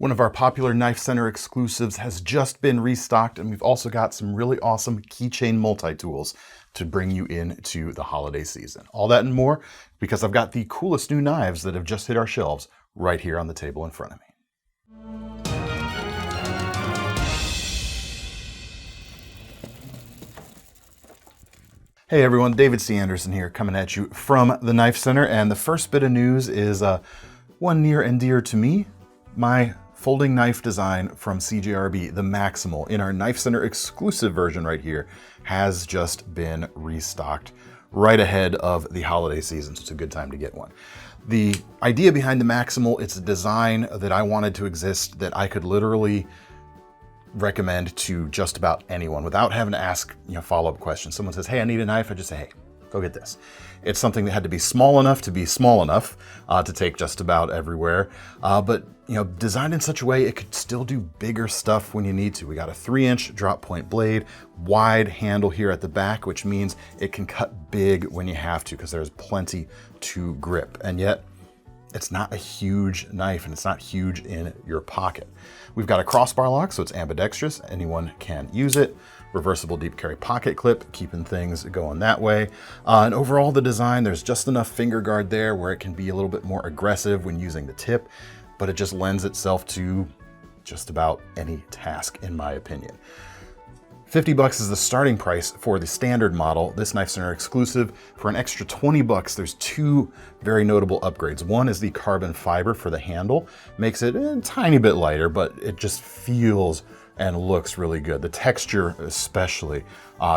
One of our popular KnifeCenter exclusives has just been restocked, and we've also got some really awesome keychain multi-tools to bring you into the holiday season. All that and more, because I've got the coolest new knives that have just hit our shelves right here on the table in front of me. Hey everyone, David C. Anderson here, coming at you from the KnifeCenter, and the first bit of news is one near and dear to me, my folding knife design from CJRB, the Maximal, in our KnifeCenter exclusive version right here, has just been restocked right ahead of the holiday season, so it's a good time to get one. The idea behind the Maximal, it's a design that I wanted to exist that I could literally recommend to just about anyone without having to ask follow-up questions. Someone says, hey, I need a knife, I just say, hey, go get this. It's something that had to be small enough to take just about everywhere, but designed in such a way it could still do bigger stuff when you need to. We got a 3-inch drop point blade, wide handle here at the back, which means it can cut big when you have to because there's plenty to grip, and yet it's not a huge knife and it's not huge in your pocket. We've got a crossbar lock, so it's ambidextrous. Anyone can use it. Reversible deep carry pocket clip, keeping things going that way. And overall the design, there's just enough finger guard there where it can be a little bit more aggressive when using the tip, but it just lends itself to just about any task in my opinion. $50 is the starting price for the standard model, this KnifeCenter exclusive. For an extra $20, there's two very notable upgrades. One is the carbon fiber for the handle. Makes it a tiny bit lighter, but it just feels and looks really good. The texture especially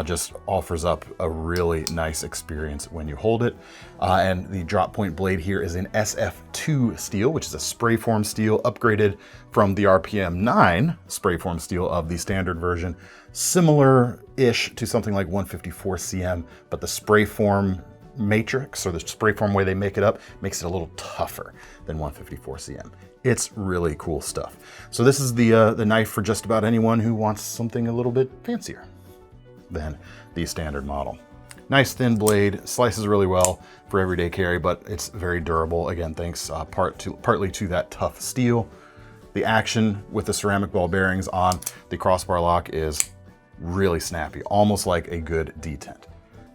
just offers up a really nice experience when you hold it. And the drop point blade here is in SF2 steel, which is a spray form steel upgraded from the RPM 9 spray form steel of the standard version. Similar-ish to something like 154 CM, but the spray form matrix, or the spray form way they make it up, makes it a little tougher than 154 CM. It's really cool stuff. So this is the knife for just about anyone who wants something a little bit fancier than the standard model. Nice thin blade, slices really well for everyday carry, but it's very durable. Again, thanks partly to that tough steel. The action with the ceramic ball bearings on the crossbar lock is really snappy, almost like a good detent.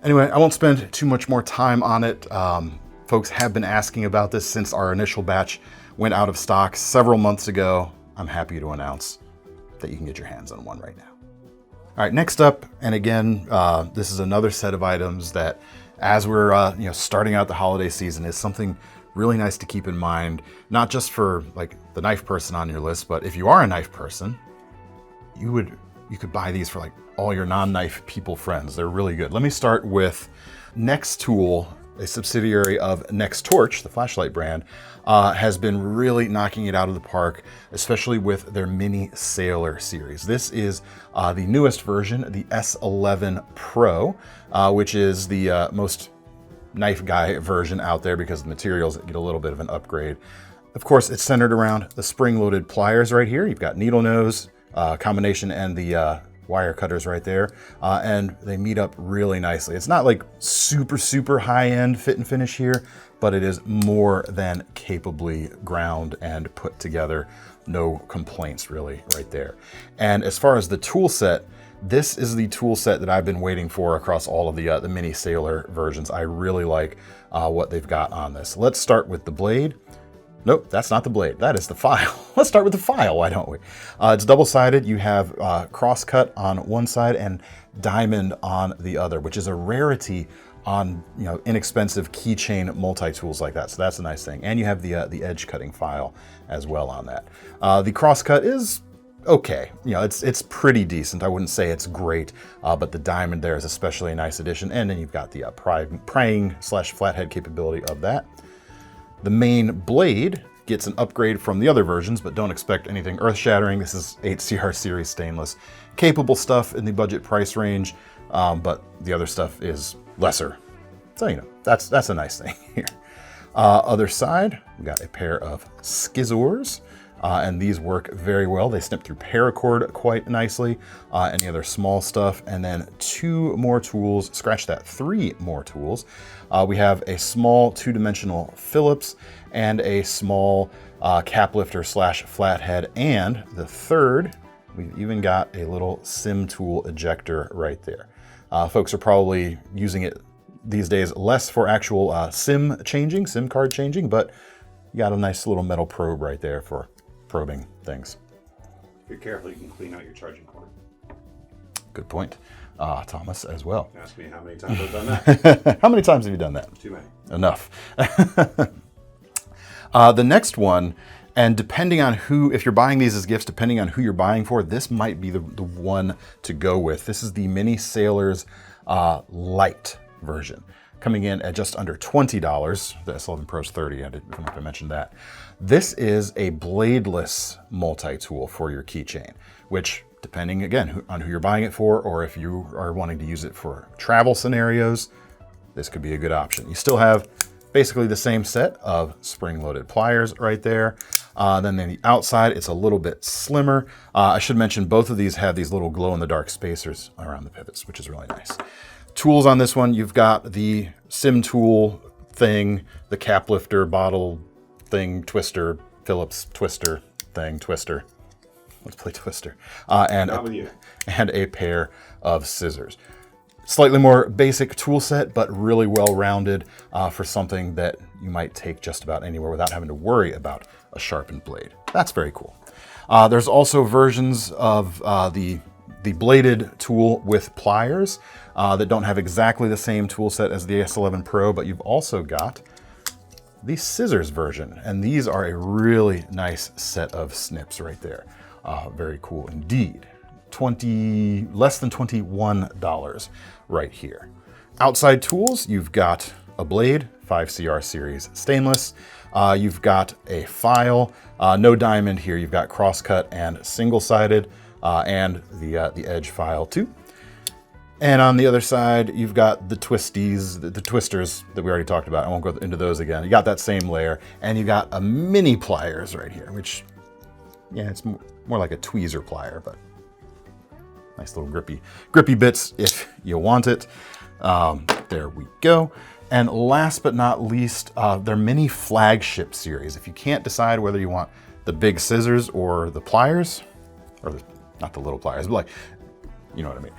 Anyway, I won't spend too much more time on it. Folks have been asking about this since our initial batch went out of stock several months ago. I'm happy to announce that you can get your hands on one right now. All right, next up, and again, this is another set of items that, as we're starting out the holiday season, is something really nice to keep in mind, not just for like the knife person on your list, but if you are a knife person, you could buy these for like all your non-knife people friends. They're really good. Let me start with NexTool, a subsidiary of NexTorch, the flashlight brand, has been really knocking it out of the park, especially with their Mini Sailor series. This is the newest version, the S11 Pro, which is the most knife guy version out there because the materials get a little bit of an upgrade. Of course, it's centered around the spring-loaded pliers right here. You've got needle nose, combination, and the wire cutters right there, and they meet up really nicely. It's not like super high-end fit and finish here, but it is more than capably ground and put together. No complaints really right there. And as far as the tool set, this is the tool set that I've been waiting for across all of the Mini Sailor versions. I really like what they've got on this. Let's start with the blade. Nope, that's not the blade. That is the file. Let's start with the file, why don't we? It's double-sided. You have cross-cut on one side and diamond on the other, which is a rarity on inexpensive keychain multi-tools like that. So that's a nice thing. And you have the edge cutting file as well on that. The cross-cut is okay. It's pretty decent. I wouldn't say it's great, but the diamond there is especially a nice addition. And then you've got the praying/flathead capability of that. The main blade gets an upgrade from the other versions, but don't expect anything earth-shattering. This is 8CR series stainless. Capable stuff in the budget price range, but the other stuff is lesser. So, that's a nice thing here. Other side, we got a pair of skizzers. and these work very well. They snip through paracord quite nicely, any other small stuff, and then 2 more tools, scratch that, 3 more tools. We have a small 2-dimensional Phillips and a small cap lifter / flathead, and the third, we've even got a little sim tool ejector right there. Folks are probably using it these days less for actual SIM card changing, but you got a nice little metal probe right there for probing things. If you're careful, you can clean out your charging cord. Good point. Thomas as well. Ask me how many times I've done that. How many times have you done that? Too many. Enough. The next one, and depending on who, if you're buying these as gifts, depending on who you're buying for, this might be the one to go with. This is the Mini Sailors Light version, coming in at just under $20. The S11 Pro's $30, I forgot to mention that. This is a bladeless multi-tool for your keychain, which, depending again on who you're buying it for, or if you are wanting to use it for travel scenarios, this could be a good option. You still have basically the same set of spring-loaded pliers right there. Then on the outside, it's a little bit slimmer. I should mention both of these have these little glow-in-the-dark spacers around the pivots, which is really nice. Tools on this one, you've got the sim tool thing, the cap lifter, bottle thing, twister, Phillips twister thing, twister. Let's play twister. And a pair of scissors. Slightly more basic tool set, but really well-rounded for something that you might take just about anywhere without having to worry about a sharpened blade. That's very cool. There's also versions of the bladed tool with pliers that don't have exactly the same tool set as the S11 Pro, but you've also got the scissors version, and these are a really nice set of snips right there. Very cool indeed. Less than $21 right here. Outside tools, you've got a blade, 5CR series stainless. You've got a file, no diamond here. You've got crosscut and single-sided, and the edge file too. And on the other side, you've got the twisties, the twisters that we already talked about. I won't go into those again. You got that same layer, and you got a mini pliers right here, which, yeah, it's more like a tweezer plier, but nice little grippy bits if you want it. There we go. And last but not least, their mini Flagship series. If you can't decide whether you want the big scissors or the pliers, or not the little pliers, but like, you know what I mean.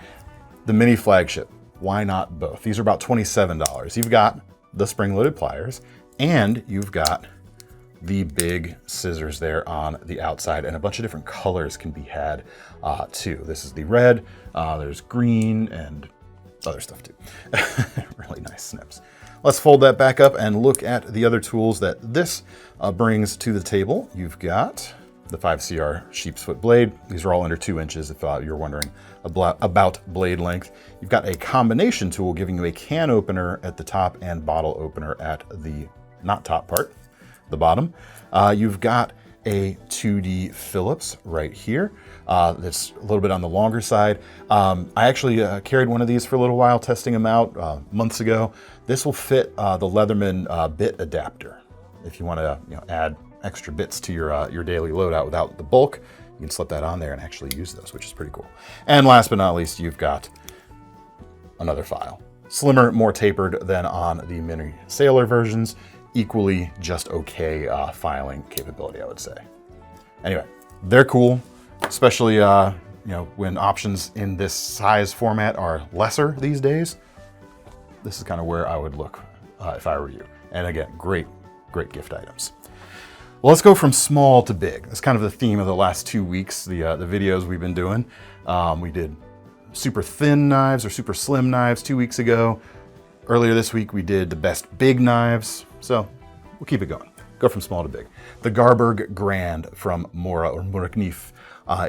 The mini Flagship, why not both? These are about $27. You've got the spring-loaded pliers, and you've got the big scissors there on the outside, and a bunch of different colors can be had too. This is the red, there's green, and other stuff too. Really nice snips. Let's fold that back up and look at the other tools that this brings to the table. You've got the 5CR sheep's foot blade. These are all under 2 inches if you're wondering about blade length. You've got a combination tool giving you a can opener at the top and bottle opener at the not top part, the bottom. You've got a 2D Phillips right here. That's a little bit on the longer side. I actually carried one of these for a little while, testing them out months ago. This will fit the Leatherman bit adapter. If you want to add extra bits to your daily loadout without the bulk, you can slip that on there and actually use those, which is pretty cool. And last but not least, you've got another file. Slimmer, more tapered than on the Mini Sailor versions. Equally just okay filing capability, I would say. Anyway, they're cool, especially when options in this size format are lesser these days. This is kind of where I would look if I were you. And again, great gift items. Well, let's go from small to big. That's kind of the theme of the last 2 weeks, the videos we've been doing. We did super thin knives or super slim knives 2 weeks ago. Earlier this week, we did the best big knives. So we'll keep it going. Go from small to big. The Garberg Grand from Morakniv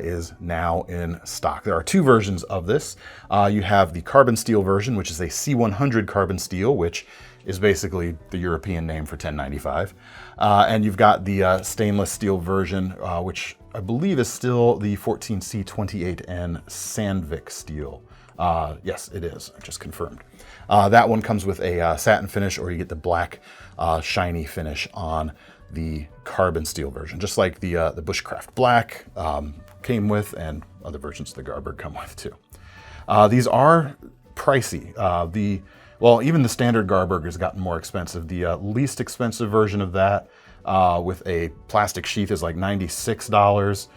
is now in stock. There are 2 versions of this. You have the carbon steel version, which is a C100 carbon steel, which is basically the European name for 1095. And you've got the stainless steel version, which I believe is still the 14C28N Sandvik steel. Yes, it is. I just confirmed. That one comes with a satin finish, or you get the black shiny finish on the carbon steel version, just like the Bushcraft Black came with, and other versions of the Garberg come with too. These are pricey. Well, even the standard Garberg has gotten more expensive. The least expensive version of that with a plastic sheath is like $96.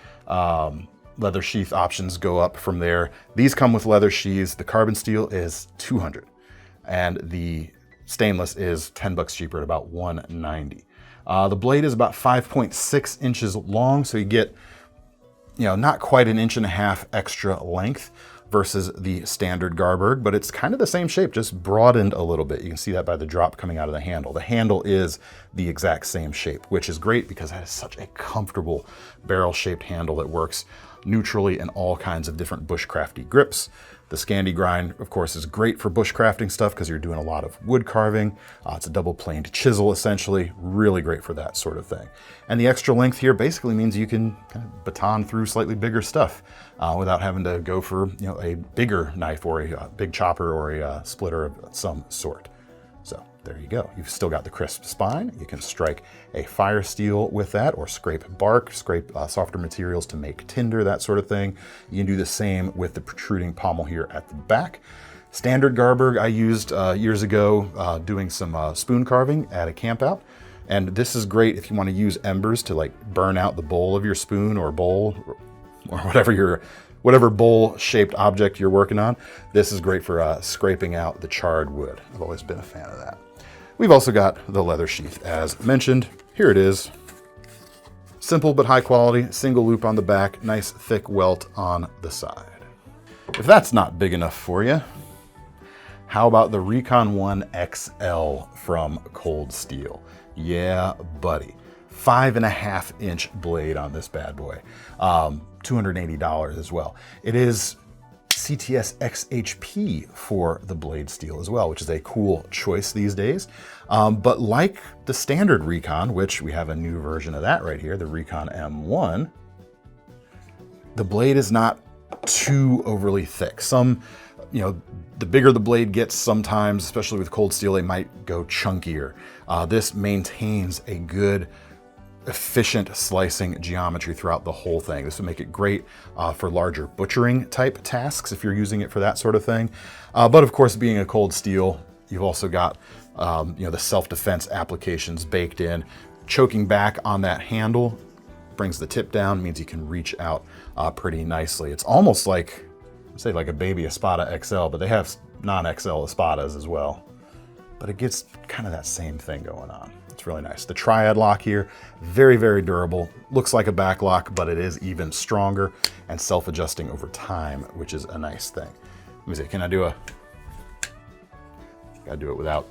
Leather sheath options go up from there. These come with leather sheaths. The carbon steel is $200, and the stainless is $10 cheaper at about $190. The blade is about 5.6 inches long, so you get, not quite an inch and a half extra length versus the standard Garberg, but it's kind of the same shape, just broadened a little bit. You can see that by the drop coming out of the handle. The handle is the exact same shape, which is great because it has such a comfortable barrel-shaped handle that works neutrally in all kinds of different bushcrafty grips. The Scandi grind, of course, is great for bushcrafting stuff because you're doing a lot of wood carving. It's a double-planed chisel, essentially. Really great for that sort of thing. And the extra length here basically means you can kind of baton through slightly bigger stuff without having to go for a bigger knife or a big chopper or a splitter of some sort. So there you go. You've still got the crisp spine. You can strike a fire steel with that, or scrape bark, scrape softer materials to make tinder, that sort of thing. You can do the same with the protruding pommel here at the back. Standard Garberg I used years ago doing some spoon carving at a camp out. And this is great if you want to use embers to like burn out the bowl of your spoon or bowl or whatever bowl-shaped object you're working on. This is great for scraping out the charred wood. I've always been a fan of that. We've also got the leather sheath, as mentioned. Here it is. Simple but high quality, single loop on the back, nice thick welt on the side. If that's not big enough for you, how about the Recon 1 XL from Cold Steel? Yeah, buddy. 5.5 inch blade on this bad boy. $280 as well. It is CTS XHP for the blade steel as well, which is a cool choice these days. But like the standard Recon, which we have a new version of that right here, the Recon M1, the blade is not too overly thick. Some, the bigger the blade gets sometimes, especially with cold steel, they might go chunkier. This maintains a good, efficient slicing geometry throughout the whole thing. This would make it great for larger butchering type tasks if you're using it for that sort of thing. But of course, being a cold steel, you've also got the self-defense applications baked in. Choking back on that handle brings the tip down, means you can reach out pretty nicely. It's almost like, say, like a baby Espada XL, but they have non-XL Espadas as well. But it gets kind of that same thing going on. It's really nice. The triad lock here, very, very durable. Looks like a back lock, but it is even stronger and self-adjusting over time, which is a nice thing. Let me see, can I do gotta do it without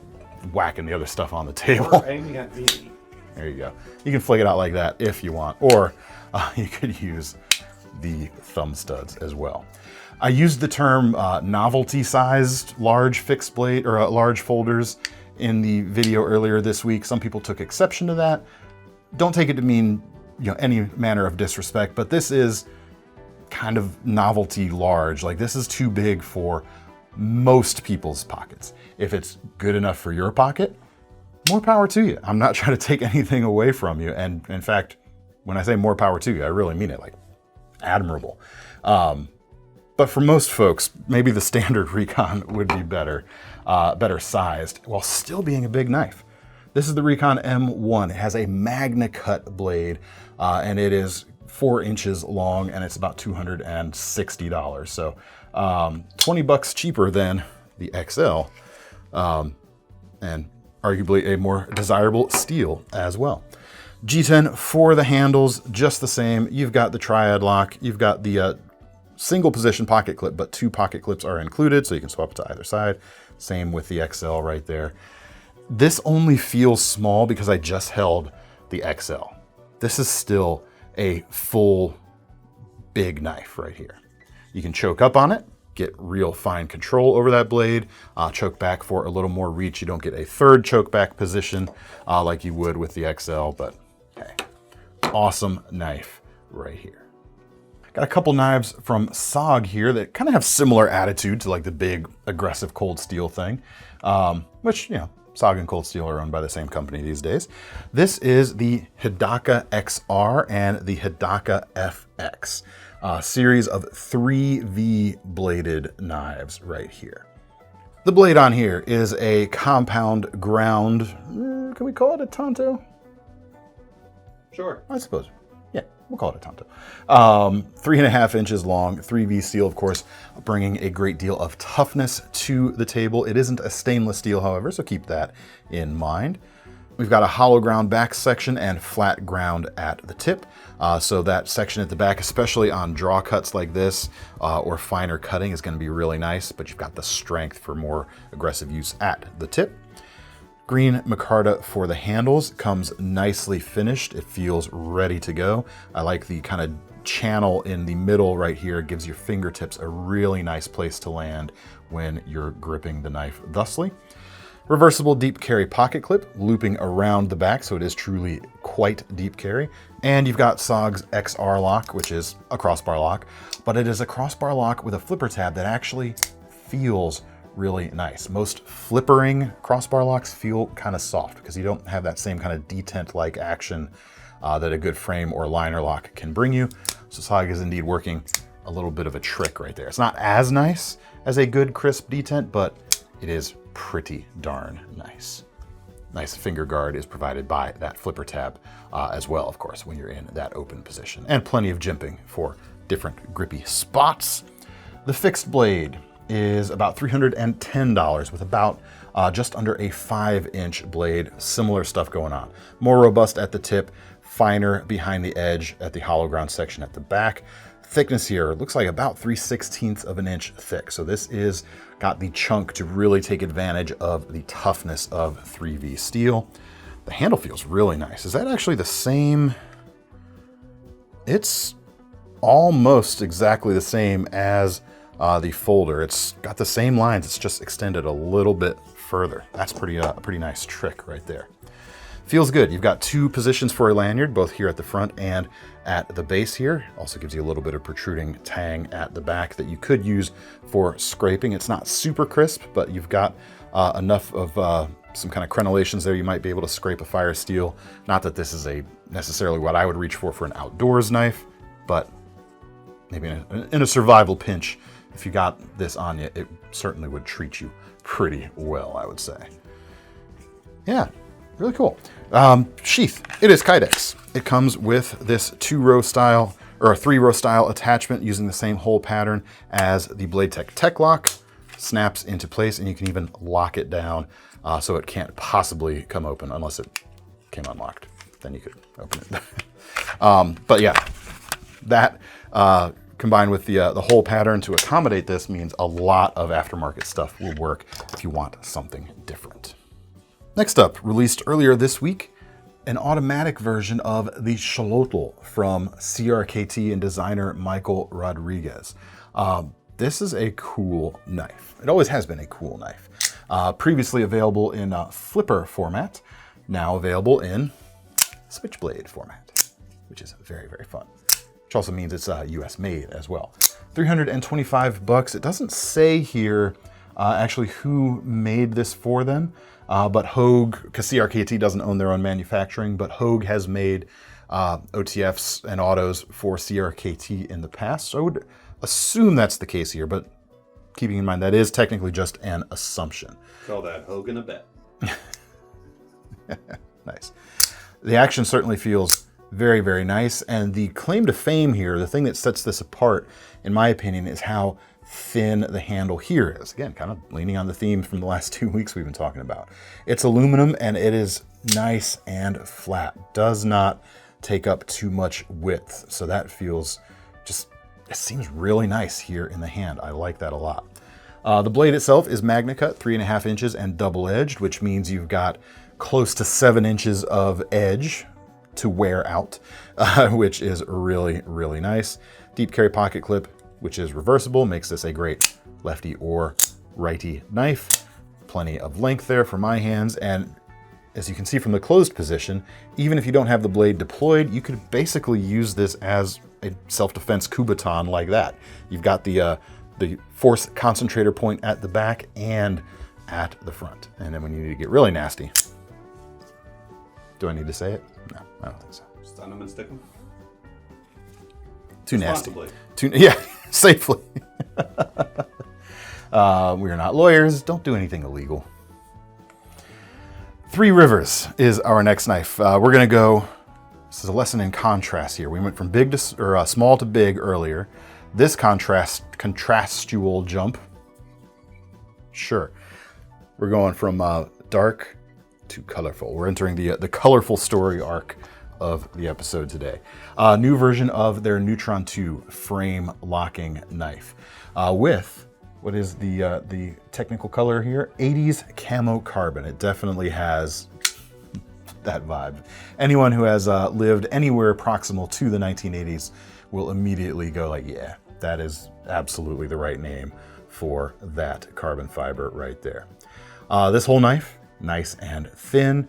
whacking the other stuff on the table. Or aiming at me. There you go. You can flick it out like that if you want, or you could use the thumb studs as well. I used the term novelty-sized large fixed blade or large folders in the video earlier this week. Some people took exception to that. Don't take it to mean any manner of disrespect, but this is kind of novelty large. Like, this is too big for most people's pockets. If it's good enough for your pocket, more power to you. I'm not trying to take anything away from you. And in fact, when I say more power to you, I really mean it, like admirable. But for most folks, maybe the standard Recon would be better sized while still being a big knife. This is the Recon M1. It has a Magna Cut blade and it is 4 inches long and it's about $260. So $20 cheaper than the XL and arguably a more desirable steel as well. G10 for the handles, just the same. You've got the triad lock, you've got the single position pocket clip, but 2 pocket clips are included, so you can swap it to either side. Same with the XL right there. This only feels small because I just held the XL. This is still a full big knife right here. You can choke up on it, get real fine control over that blade, choke back for a little more reach. You don't get a third choke back position like you would with the XL, but hey, awesome knife right here. Got a couple knives from SOG here that kind of have similar attitude to like the big aggressive cold steel thing, which, SOG and Cold Steel are owned by the same company these days. This is the Hidaka XR and the Hidaka FX, a series of 3V bladed knives right here. The blade on here is a compound ground, can we call it a tanto? Sure. I suppose. Yeah, we'll call it a tanto. 3.5 inches long, 3V steel, of course, bringing a great deal of toughness to the table. It isn't a stainless steel, however, so keep that in mind. We've got a hollow ground back section and flat ground at the tip. So that section at the back, especially on draw cuts like this or finer cutting, is going to be really nice, but you've got the strength for more aggressive use at the tip. Green micarta for the handles, comes nicely finished. It feels ready to go. I like the kind of channel in the middle right here. It gives your fingertips a really nice place to land when you're gripping the knife thusly. Reversible deep carry pocket clip, looping around the back, so it is truly quite deep carry. And you've got SOG's XR lock, which is a crossbar lock, but it is a crossbar lock with a flipper tab that actually feels really nice. Most flippering crossbar locks feel kind of soft because you don't have that same kind of detent-like action that a good frame or liner lock can bring you. So SOG is indeed working a little bit of a trick right there. It's not as nice as a good crisp detent, but it is pretty darn nice. Nice finger guard is provided by that flipper tab as well, of course, when you're in that open position. And plenty of jimping for different grippy spots. The fixed blade is about $310 with about just under a 5-inch blade. Similar stuff going on. More robust at the tip, finer behind the edge at the hollow ground section at the back. Thickness here looks like about 3/16 of an inch thick. So this is got the chunk to really take advantage of the toughness of 3V steel. The handle feels really nice. Is that actually the same? It's almost exactly the same as the folder. It's got the same lines. It's just extended a little bit further. That's a pretty nice trick right there. Feels good. You've got 2 positions for a lanyard, both here at the front and at the base here. Also gives you a little bit of protruding tang at the back that you could use for scraping. It's not super crisp, but you've got enough of some kind of crenellations there. You might be able to scrape a fire steel. Not that this is necessarily what I would reach for an outdoors knife, but maybe in a survival pinch, if you got this on you, it certainly would treat you pretty well, I would say. Yeah. Really cool. Sheath. It is Kydex. It comes with this 2-row style or a 3-row style attachment using the same hole pattern as the Blade Tech Lock. Snaps into place, and you can even lock it down so it can't possibly come open unless it came unlocked. Then you could open it. But yeah, that combined with the hole pattern to accommodate this means a lot of aftermarket stuff will work if you want something different. Next up, released earlier this week, an automatic version of the Xolotl from CRKT and designer Michael Rodriguez. This is a cool knife. It always has been a cool knife. Previously available in flipper format, now available in switchblade format, which is very, very fun. Which also means it's US made as well. $325. It doesn't say here actually who made this for them. But Hogue, because CRKT doesn't own their own manufacturing, but Hogue has made OTFs and autos for CRKT in the past. So I would assume that's the case here, but keeping in mind that is technically just an assumption. Call that Hogue and a bet. Nice. The action certainly feels very, very nice. And the claim to fame here, the thing that sets this apart, in my opinion, is how thin the handle here is. Again, kind of leaning on the theme from the last 2 weeks we've been talking about. It's aluminum and it is nice and flat. Does not take up too much width. So that feels just, it seems really nice here in the hand. I like that a lot. The blade itself is Magna Cut, 3.5 inches and double-edged, which means you've got close to 7 inches of edge to wear out, which is really, really nice. Deep carry pocket clip, which is reversible, makes this a great lefty or righty knife. Plenty of length there for my hands, and as you can see from the closed position, even if you don't have the blade deployed, you could basically use this as a self-defense kubaton like that. You've got the force concentrator point at the back and at the front. And then when you need to get really nasty, do I need to say it? No, I don't think so. Stun them and stick them? Too nasty. Responsibly. Safely. We are not lawyers. Don't do anything illegal. Three Rivers is our next knife. We're going to go, this is a lesson in contrast here. We went from big to, or small to big earlier. This contrastual jump, sure. We're going from dark to colorful. We're entering the colorful story arc of the episode today. New version of their Neutron 2 frame locking knife with, what is the technical color here? 80s camo carbon. It definitely has that vibe. Anyone who has lived anywhere proximal to the 1980s will immediately go like, yeah, that is absolutely the right name for that carbon fiber right there. This whole knife, nice and thin.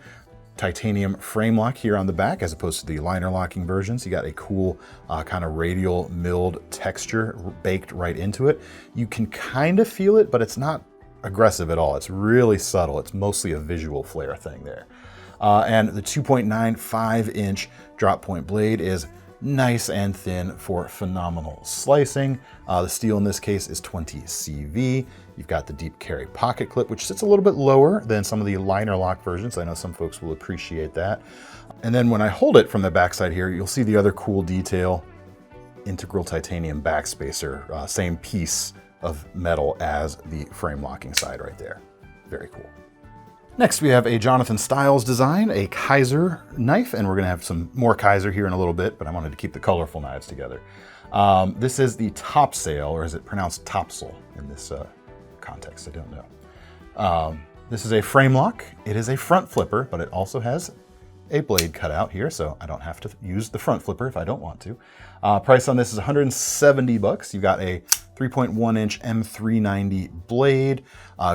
Titanium frame lock here on the back as opposed to the liner locking versions. You got a cool kind of radial milled texture baked right into it. You can kind of feel it, but it's not aggressive at all. It's really subtle. It's mostly a visual flair thing there. And the 2.95 inch drop point blade is nice and thin for phenomenal slicing. The steel in this case is 20 CV. You've got the deep carry pocket clip, which sits a little bit lower than some of the liner lock versions. I know some folks will appreciate that. And then when I hold it from the backside here, you'll see the other cool detail, integral titanium backspacer, same piece of metal as the frame locking side right there. Very cool. Next, we have a Jonathan Stiles design, a Kizer knife, and we're gonna have some more Kizer here in a little bit, but I wanted to keep the colorful knives together. This is the Topsail, or is it pronounced Topsail in this context? I don't know. This is a frame lock. It is a front flipper, but it also has a blade cut out here, so I don't have to use the front flipper if I don't want to. Price on this is 170 bucks. You've got a 3.1 inch M390 blade,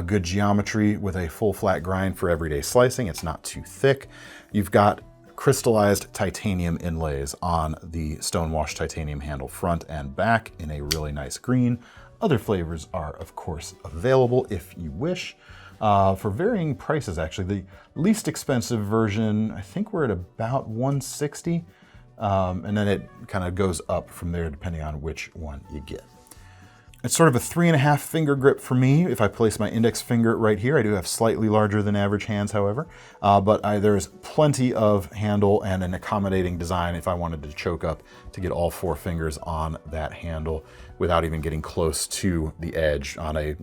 good geometry with a full flat grind for everyday slicing. It's not too thick. You've got crystallized titanium inlays on the stonewashed titanium handle front and back in a really nice green. Other flavors are, of course, available if you wish. For varying prices, actually. The least expensive version, I think we're at about 160, and then it kind of goes up from there depending on which one you get. It's sort of a 3.5 finger grip for me. If I place my index finger right here, I do have slightly larger than average hands, however, but there's plenty of handle and an accommodating design if I wanted to choke up to get all 4 fingers on that handle without even getting close to the edge on a,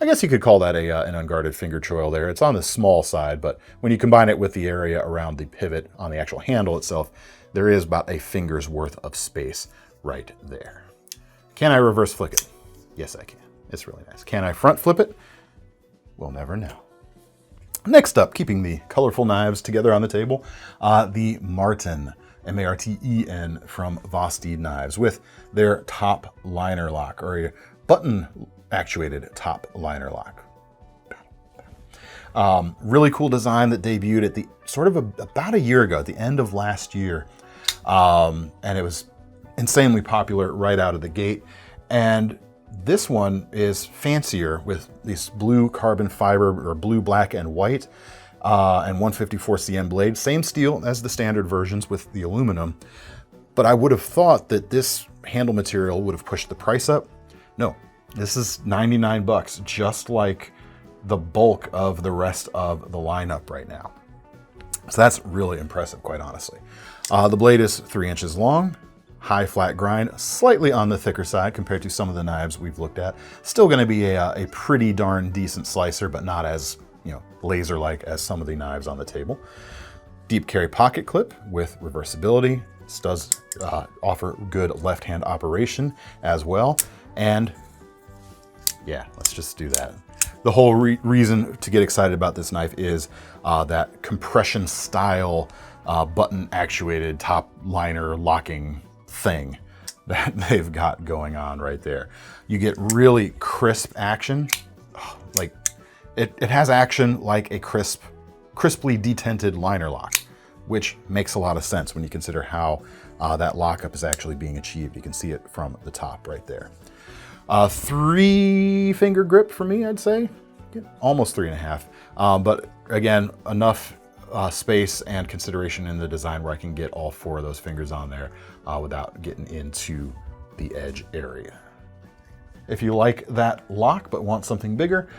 I guess you could call that an unguarded finger choil there. It's on the small side, but when you combine it with the area around the pivot on the actual handle itself, there is about a finger's worth of space right there. Can I reverse flick it? Yes, I can. It's really nice. Can I front flip it? We'll never know. Next up, keeping the colorful knives together on the table, the Marten, M-A-R-T-E-N from Vosteed Knives with their top liner lock, or a button actuated top liner lock. Really cool design that debuted at the about a year ago, at the end of last year. And it was insanely popular right out of the gate. And this one is fancier with this blue carbon fiber, or blue, black, and white, and 154 cm blade. Same steel as the standard versions with the aluminum. But I would have thought that this handle material would have pushed the price up. No, this is 99 bucks, just like the bulk of the rest of the lineup right now. So that's really impressive, quite honestly. The blade is 3 inches long, high flat grind, slightly on the thicker side compared to some of the knives we've looked at. Still gonna be a pretty darn decent slicer, but not as, laser-like as some of the knives on the table. Deep carry pocket clip with reversibility. This does offer good left-hand operation as well. And yeah, let's just do that. The whole reason to get excited about this knife is that compression style button actuated top liner locking thing that they've got going on right there. You get really crisp action. Like it has action like a crisply detented liner lock, which makes a lot of sense when you consider how that lockup is actually being achieved. You can see it from the top right there. 3 finger grip for me, I'd say. almost 3.5. But again, enough space and consideration in the design where I can get all 4 of those fingers on there without getting into the edge area. If you like that lock but want something bigger,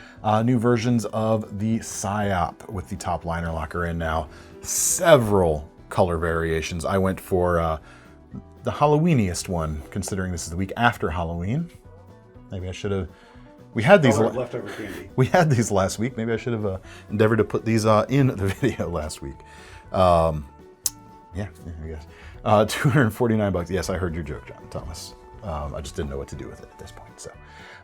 new versions of the Psyop with the top liner lock are in now. Several color variations. I went for the Halloweeniest one, considering this is the week after Halloween. Maybe I should have. We had these leftover candy. We had these last week. Maybe I should have endeavored to put these in the video last week. Yeah, I guess. $249. Yes, I heard your joke, John Thomas. I just didn't know what to do with it at this point. So,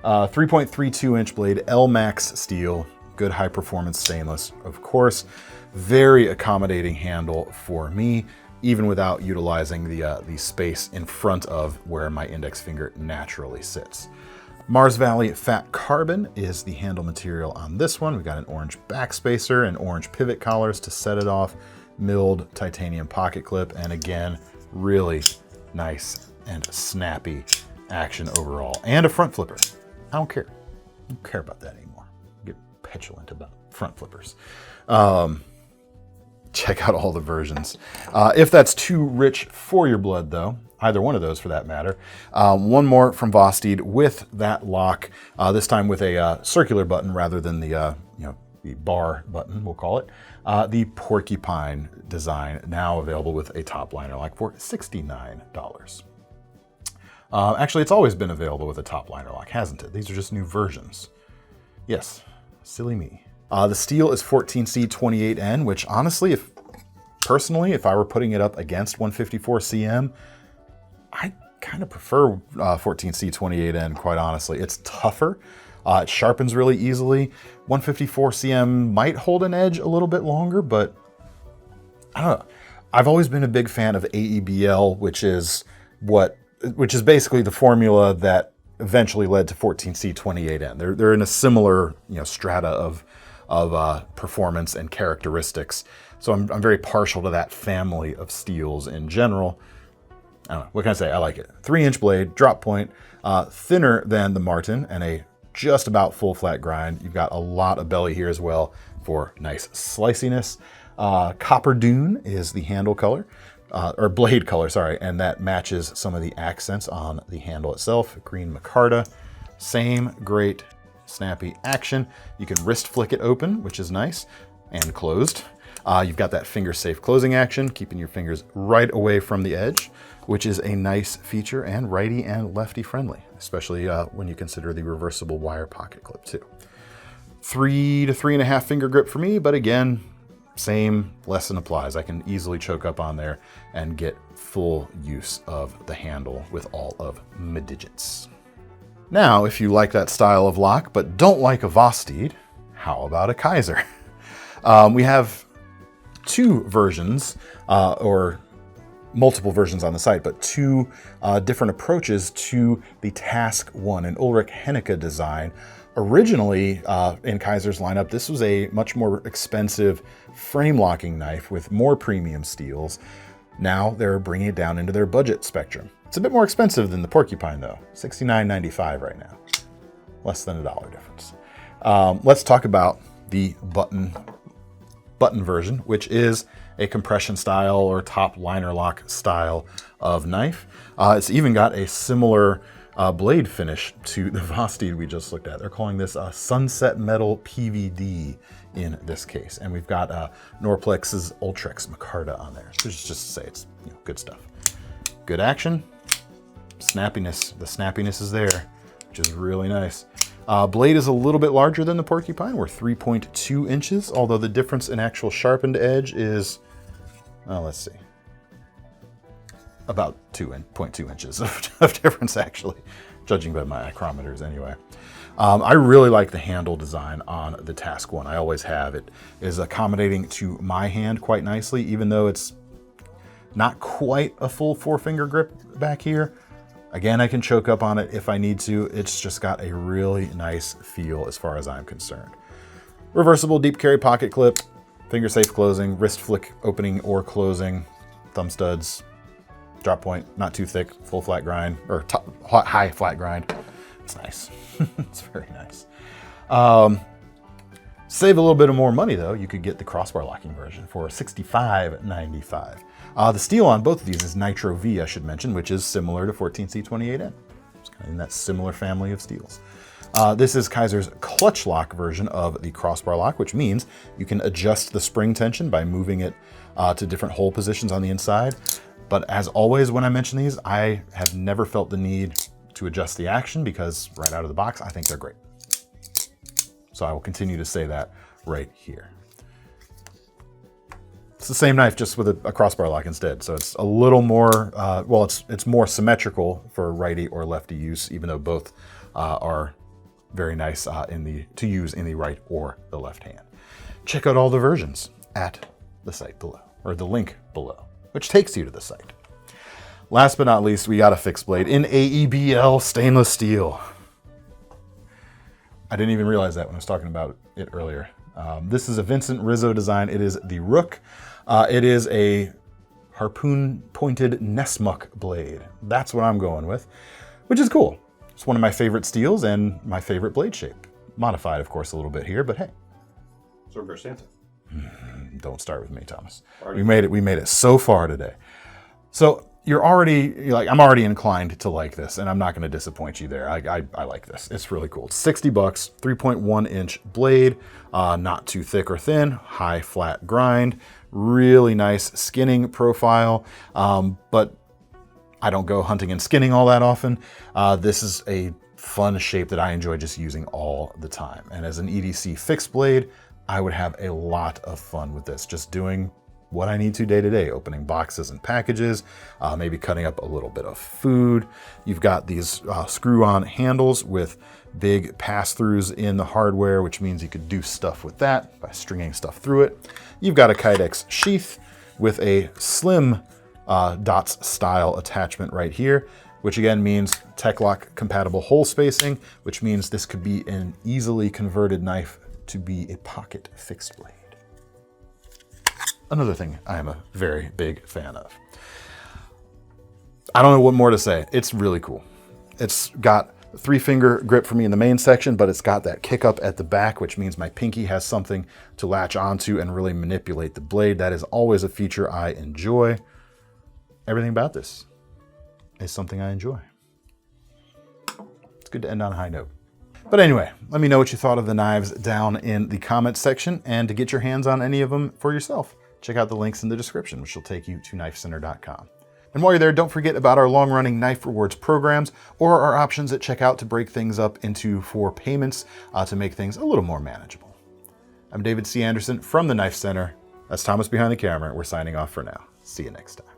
3.32 inch blade, L-Max steel, good high performance stainless, of course. Very accommodating handle for me, even without utilizing the space in front of where my index finger naturally sits. Mars Valley Fat Carbon is the handle material on this one. We've got an orange backspacer and orange pivot collars to set it off, milled titanium pocket clip, and again, really nice and snappy action overall. And a front flipper. I don't care. I don't care about that anymore. I get petulant about front flippers. Check out all the versions. If that's too rich for your blood, though, either one of those for that matter, one more from Vosteed with that lock, this time with a circular button rather than the the bar button, we'll call it. The Porcupine design, now available with a top liner lock for $69. Actually, it's always been available with a top liner lock, hasn't it? These are just new versions. Yes, silly me. The steel is 14C28N, which honestly, personally, if I were putting it up against 154CM, I kind of prefer 14C28N, quite honestly. It's tougher. It sharpens really easily. 154CM might hold an edge a little bit longer, but I don't know. I've always been a big fan of AEBL, which is basically the formula that eventually led to 14C28N. They're in a similar strata of performance and characteristics. So I'm very partial to that family of steels in general. I don't know, what can I say? I like it. 3-inch blade, drop point, thinner than the Marten, and a just about full flat grind. You've got a lot of belly here as well for nice sliciness. Copper Dune is the handle color, or blade color, sorry, and that matches some of the accents on the handle itself. Green micarta, same great snappy action. You can wrist flick it open, which is nice, and closed. You've got that finger safe closing action, keeping your fingers right away from the edge, which is a nice feature, and righty and lefty friendly, especially when you consider the reversible wire pocket clip too. 3 to 3.5 finger grip for me, but again, same lesson applies. I can easily choke up on there and get full use of the handle with all of my digits. Now, if you like that style of lock, but don't like a Vosteed, how about a Kizer? We have 2 versions, or multiple versions on the site, but 2 different approaches to the Task 1, an Ulrich Hidaka design. Originally, in Kizer's lineup, this was a much more expensive frame locking knife with more premium steels. Now they're bringing it down into their budget spectrum. It's a bit more expensive than the Porcupine though, $69.95 right now. Less than $1 difference. Let's talk about the button version, which is a compression style or top liner lock style of knife. It's even got a similar blade finish to the Vosteed we just looked at. They're calling this a Sunset Metal PVD in this case. And we've got Norplex's Ultrex micarta on there. So just to say it's good stuff. Good action, snappiness. The snappiness is there, which is really nice. Blade is a little bit larger than the Porcupine. We're 3.2 inches, although the difference in actual sharpened edge is, let's see, about 2.2 inches of difference actually, judging by my micrometers anyway. I really like the handle design on the Task 1. I always have. It is accommodating to my hand quite nicely, even though it's not quite a full 4-finger grip back here. Again, I can choke up on it if I need to. It's just got a really nice feel as far as I'm concerned. Reversible deep carry pocket clip, finger safe closing, wrist flick opening or closing, thumb studs, drop point, not too thick, full flat grind, or high flat grind. It's nice. It's very nice. Save a little bit of more money though, you could get the crossbar locking version for $65.95. The steel on both of these is Nitro V, I should mention, which is similar to 14C28N. It's kind of in that similar family of steels. This is Kizer's clutch lock version of the crossbar lock, which means you can adjust the spring tension by moving it to different hole positions on the inside. But as always, when I mention these, I have never felt the need to adjust the action because right out of the box, I think they're great. So I will continue to say that right here. It's the same knife, just with a crossbar lock instead. So it's a little more, well, it's more symmetrical for righty or lefty use, even though both are very nice to use in the right or the left hand. Check out all the versions at the site below, or the link below, which takes you to the site. Last but not least, we got a fixed blade in AEBL stainless steel. I didn't even realize that when I was talking about it earlier. This is a Vincent Rizzo design. It is the Rook. It is a harpoon-pointed Nessmuck blade. That's what I'm going with, which is cool. It's one of my favorite steels and my favorite blade shape. Modified, of course, a little bit here, but hey. So where's Santa? Don't start with me, Thomas. We made it so far today. So you're like, I'm already inclined to like this, and I'm not going to disappoint you there. I like this. It's really cool. It's 60 bucks, 3.1 inch blade, not too thick or thin, high flat grind, really nice skinning profile, but I don't go hunting and skinning all that often. This is a fun shape that I enjoy just using all the time. And as an EDC fixed blade, I would have a lot of fun with this, just doing what I need to day to day, opening boxes and packages, maybe cutting up a little bit of food. You've got these screw-on handles with big pass-throughs in the hardware, which means you could do stuff with that by stringing stuff through it. You've got a Kydex sheath with a slim dots style attachment right here, which again means Techlock compatible hole spacing, which means this could be an easily converted knife to be a pocket fixed blade. Another thing I am a very big fan of. I don't know what more to say. It's really cool. It's got a 3-finger grip for me in the main section, but it's got that kick up at the back, which means my pinky has something to latch onto and really manipulate the blade. That is always a feature I enjoy. Everything about this is something I enjoy. It's good to end on a high note. But anyway, let me know what you thought of the knives down in the comments section, and to get your hands on any of them for yourself, check out the links in the description, which will take you to KnifeCenter.com. And while you're there, don't forget about our long-running Knife Rewards programs or our options at checkout to break things up into 4 payments to make things a little more manageable. I'm David C. Anderson from the Knife Center. That's Thomas behind the camera. We're signing off for now. See you next time.